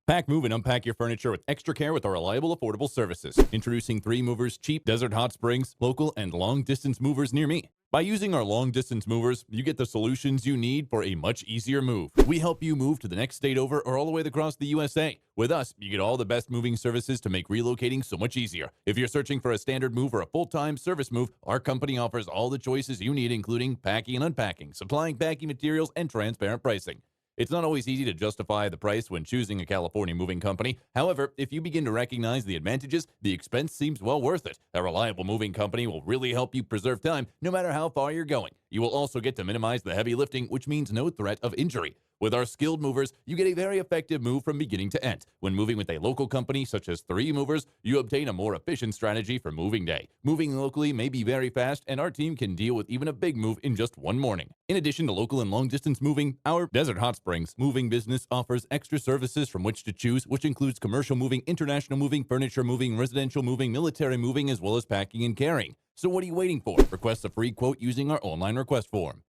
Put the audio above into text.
Pack, move, and unpack your furniture with extra care with our reliable, affordable services. Introducing 3 movers, cheap desert hot springs, local, and long-distance movers near me. By using our long-distance movers, you get the solutions you need for a much easier move. We help you move to the next state over or all the way across the USA. With us, you get all the best moving services to make relocating so much easier. If you're searching for a standard move or a full-time service move, our company offers all the choices you need, including packing and unpacking, supplying packing materials, and transparent pricing. It's not always easy to justify the price when choosing a California moving company. However, if you begin to recognize the advantages, the expense seems well worth it. A reliable moving company will really help you preserve time no matter how far you're going. You will also get to minimize the heavy lifting, which means no threat of injury. With our skilled movers, you get a very effective move from beginning to end. When moving with a local company such as 3 Movers, you obtain a more efficient strategy for moving day. Moving locally may be very fast, and our team can deal with even a big move in just one morning. In addition to local and long-distance moving, our Desert Hot Springs moving business offers extra services from which to choose, which includes commercial moving, international moving, furniture moving, residential moving, military moving, as well as packing and carrying. So what are you waiting for? Request a free quote using our online request form.